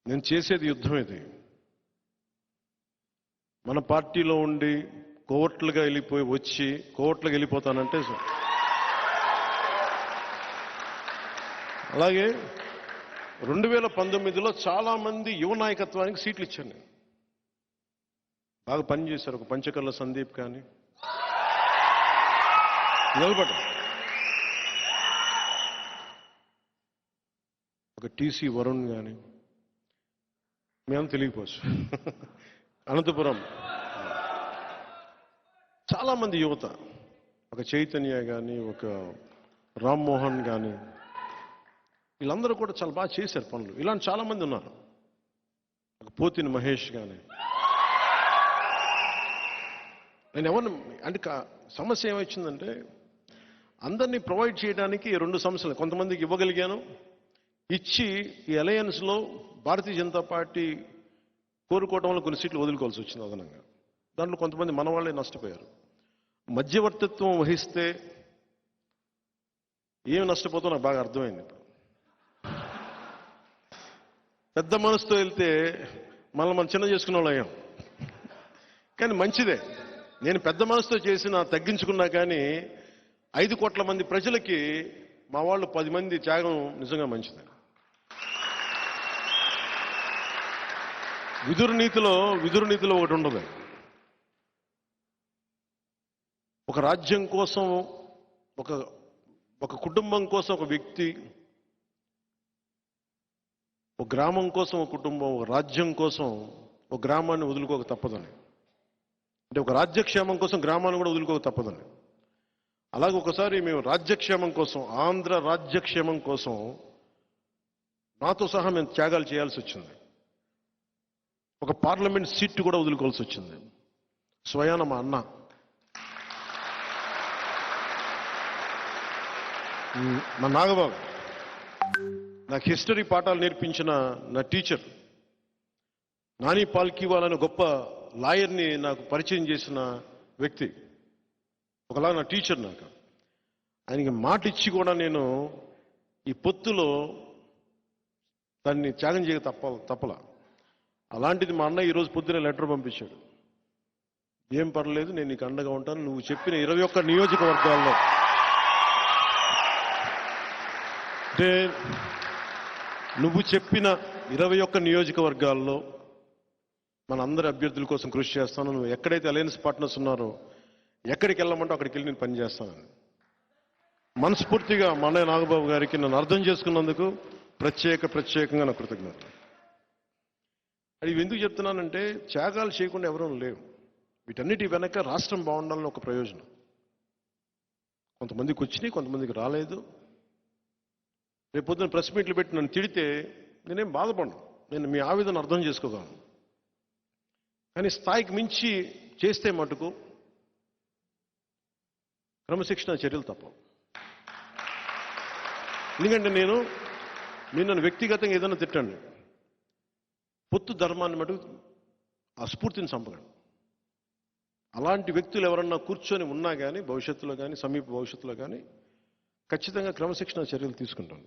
నేను చేసేది యుద్ధం ఇది. మన పార్టీలో ఉండి కోవట్లుగా వచ్చి కోవట్లుగా వెళ్ళిపోతానంటే అలాగే 2019లో చాలా మంది యువ నాయకత్వానికి సీట్లు ఇచ్చాను నేను. బాగా పనిచేశారు. ఒక పంచకర్ల సందీప్ కానీ నిలబడ్డా, ఒక టీసీ వరుణ్ కానీ, మేము తెలియకపోవచ్చు. అనంతపురం చాలా మంది యువత, ఒక చైతన్య కానీ, ఒక రామ్మోహన్ కానీ, వీళ్ళందరూ కూడా చాలా బాగా చేశారు పనులు. ఇలాంటి చాలా మంది ఉన్నారు. ఒక పోతిని మహేష్ కానీ. నేను ఎవరిని అంటే సమస్య ఏమొచ్చిందంటే అందరినీ ప్రొవైడ్ చేయడానికి రెండు సమస్యలు. కొంతమందికి ఇవ్వగలిగాను, ఇచ్చి ఈ అలయన్స్లో భారతీయ జనతా పార్టీ కోరుకోవడం వల్ల కొన్ని సీట్లు వదులుకోవాల్సి వచ్చింది అదనంగా. దాంట్లో కొంతమంది మన వాళ్ళే నష్టపోయారు. మధ్యవర్తిత్వం వహిస్తే ఏమి నష్టపోతుందో నాకు బాగా అర్థమైంది. పెద్ద మనసుతో వెళ్తే మనం చిన్న చేసుకున్న వాళ్ళు అయ్యాం. కానీ మంచిదే. నేను పెద్ద మనసుతో చేసిన తగ్గించుకున్నా కానీ 5 కోట్ల మంది ప్రజలకి మా వాళ్ళు 10 మంది త్యాగం నిజంగా మంచిదే. విదురు నీతిలో ఒకటి ఉండదు. ఒక రాజ్యం కోసం, ఒక కుటుంబం కోసం ఒక వ్యక్తి, ఒక గ్రామం కోసం ఒక కుటుంబం, ఒక రాజ్యం కోసం ఒక గ్రామాన్ని వదులుకోక తప్పదని. అంటే ఒక రాజ్యక్షేమం కోసం గ్రామాన్ని కూడా వదులుకోక తప్పదని. అలాగే ఒకసారి మేము రాజ్యక్షేమం కోసం, ఆంధ్ర రాజ్యక్షేమం కోసం నాతో సహా మేము త్యాగాలు చేయాల్సి వచ్చింది. ఒక పార్లమెంట్ సీట్ కూడా వదులుకోవాల్సి వచ్చింది. స్వయాన మా అన్న, మా నాగబాబు, నాకు హిస్టరీ పాఠాలు నేర్పించిన నా టీచర్, నాని పాల్కీవాల్ అనే గొప్ప లాయర్ని నాకు పరిచయం చేసిన వ్యక్తి, ఒకలా నా టీచర్. నాకు ఆయనకి మాట ఇచ్చి కూడా నేను ఈ పొత్తులో దాన్ని త్యాగం చేయక తప్పలా. అలాంటిది మా అన్న ఈరోజు పొద్దునే లెటర్ పంపించాడు. ఏం పర్లేదు, నేను నీకు అండగా ఉంటాను. నువ్వు చెప్పిన 21 నియోజకవర్గాల్లో, అంటే నువ్వు చెప్పిన 21 నియోజకవర్గాల్లో మన అందరి అభ్యర్థుల కోసం కృషి చేస్తాను. నువ్వు ఎక్కడైతే అలయన్స్ పార్ట్నర్స్ ఉన్నారో ఎక్కడికి వెళ్ళమంటో అక్కడికి వెళ్ళి నేను పనిచేస్తానని మనస్ఫూర్తిగా మా అన్నయ్య నాగబాబు గారికి నన్ను అర్థం చేసుకున్నందుకు ప్రత్యేకంగా నా కృతజ్ఞతలు. అది ఎందుకు చెప్తున్నానంటే త్యాగాలు చేయకుండా ఎవరూ లేవు. వీటన్నిటి వెనక రాష్ట్రం బాగుండాలని ఒక ప్రయోజనం. కొంతమందికి వచ్చినాయి, కొంతమందికి రాలేదు. రేపు పొద్దున ప్రెస్ మీట్లు పెట్టి నన్ను తిడితే నేనేం బాధపడను. నేను మీ ఆవేదన అర్థం చేసుకోగలను. కానీ స్థాయికి మించి చేస్తే మటుకు క్రమశిక్షణ చర్యలు తప్పవు. ఎందుకంటే మీరు నన్ను వ్యక్తిగతంగా ఏదైనా తిట్టండి, పొత్తు ధర్మాన్ని మటుకు ఆ స్ఫూర్తిని చంపగలను. అలాంటి వ్యక్తులు ఎవరన్నా కూర్చొని ఉన్నా కానీ భవిష్యత్తులో కానీ సమీప భవిష్యత్తులో కానీ ఖచ్చితంగా క్రమశిక్షణ చర్యలు తీసుకుంటాను.